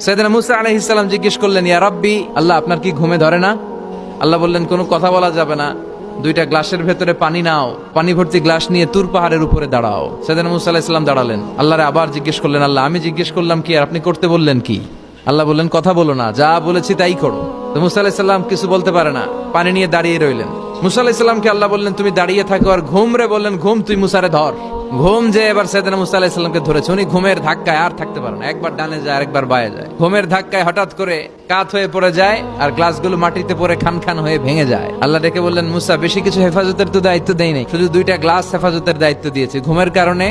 সাইয়েদনা মুসা আলাইহিস সালাম জিজ্ঞেস করলেন, ইয়া রাব্বি, আল্লাহ আপনার কি ঘুমে ধরে না? আল্লাহ বললেন, কোনো কথা বলা যাবে না, দুইটা গ্লাসের ভেতরে পানি নাও, পানি ভর্তি গ্লাস নিয়ে তুর পাহাড়ের উপরে দাঁড়াও। সাইয়েদনা মুসা আলাইহিস সালাম দাঁড়ালেন। আল্লাহরে আবার জিজ্ঞেস করলেন, আল্লাহ আমি জিজ্ঞেস করলাম কি আর আপনি করতে বললেন কি? আল্লাহ বললেন, কথা বলো না, যা বলেছি তাই করো। তো মুসা আলাইহিস সালাম কিছু বলতে পারে না, পানি নিয়ে দাঁড়িয়ে রইলেন। মুসা আলাইহিস সালামকে আল্লাহ বললেন, তুমি দাঁড়িয়ে থাকো আর ঘুম রে বললেন, ঘুম তুই মুসারে ধর। ঘুম যে এবার সাইয়েদনা মুসা আলাইহিস সালামকে ধরেছে। উনি ঘুমের ধাক্কায় আর থাকতে পারে না, একবার ডানে যায় আরেকবার বায়ে যায়। ঘুমের ধাক্কায় হঠাৎ করে কাত হয়ে পড়ে যায় আর গ্লাসগুলো মাটিতে পড়ে খান খান হয়ে ভেঙে যায়। আল্লাহ ডেকে বললেন, মুসা বেশি কিছু হেফাজতের তো দায়িত্ব দেই নাই, শুধু দুইটা গ্লাস হেফাজতের দায়িত্ব দিয়েছি। ঘুমের কারণে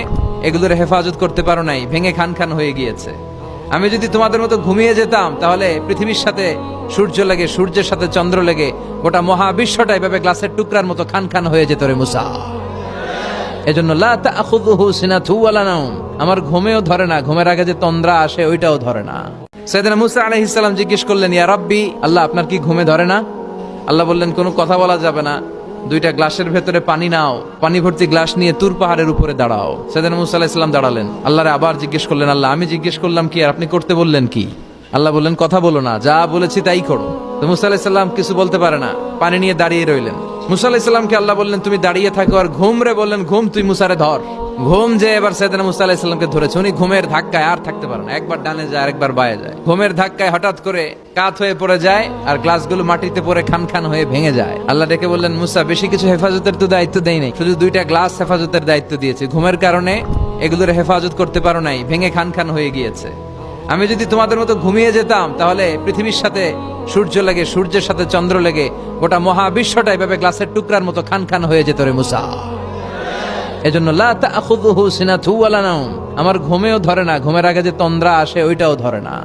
এগুলোর হেফাজত করতে পারো নাই, ভেঙে খান খান হয়ে গিয়েছে। আমি যদি তোমাদের মতো ঘুমিয়ে যেতাম তাহলে পৃথিবীর সাথে সূর্য লেগে, সূর্যের সাথে চন্দ্র লেগে গোটা মহাবিশ্বটা এভাবে গ্লাসের টুকরার মতো খান খান হয়ে যেত রে মুসা। এজন্য লা তাখুযুহু সিনাতু ওয়ালা নাওম, আমার ঘুমেও ধরে না, ঘুমের আগে যে তন্দ্রা আসে ওইটাও ধরে না। সাইয়েদনা মুসা আলাইহিস সালাম জিজ্ঞেস করলেন, ইয়া রাব্বি, আল্লাহ আপনার কি ঘুমে ধরে না? আল্লাহ বললেন, কোনো কথা বলা যাবে না, দুইটা গ্লাসের ভেতরে পানি নাও, পানি ভর্তি গ্লাস নিয়ে তুর পাহাড়ের উপরে দাঁড়াও। সাইয়েদনা মুসা আলাইহিস সালাম দাঁড়ালেন। আল্লাহরে আবার জিজ্ঞেস করলেন, আল্লাহ আমি জিজ্ঞেস করলাম কি আর আপনি করতে বললেন কি? আল্লাহ বললেন, কথা বলো না, যা বলেছি তাই করো। তো মুসা আলাইহিস সালাম কিছু বলতে পারে না, পানি নিয়ে দাঁড়িয়ে রইলেন। মুসা আলাইহিস সালামকে আল্লাহ বললেন, তুমি দাঁড়িয়ে থাকো আর ঘুম রে বললেন, ঘুম তুই মুসারে ধর। ঘুম যে এবার সাইয়েদনা মুসা আলাইহিস সালামকে ধরেছে। উনি ঘুমের ধাক্কায় আর থাকতে পারে না, একবার ডানে যায় আরেকবার বায়ে যায়। ঘুমের ধাক্কায় হঠাৎ করে কাত হয়ে পড়ে যায় আর গ্লাসগুলো মাটিতে পড়ে খান খান হয়ে ভেঙে যায়। আল্লাহ ডেকে বললেন, মুসা বেশি কিছু হেফাজতের তো দায়িত্ব দেই নাই, শুধু দুইটা গ্লাস হেফাজতের দায়িত্ব দিয়েছি। ঘুমের কারণে এগুলোর হেফাজত করতে পারো নাই, ভেঙে খান খান হয়ে গিয়েছে। আমি যদি তোমাদের মতো ঘুমিয়ে যেতাম তাহলে পৃথিবীর সাথে সূর্য লেগে, সূর্যের সাথে চন্দ্র লেগে গোটা মহাবিশ্বটা এভাবে গ্লাসের টুকরার মতো খান খান হয়ে যেত রে মুসা। এজন্য লা তাখুযুহু সিনাতু ওয়ালা নাওম, আমার ঘুমেও ধরে না, ঘুমের আগে যে তন্দ্রা আসে ওইটাও ধরে না।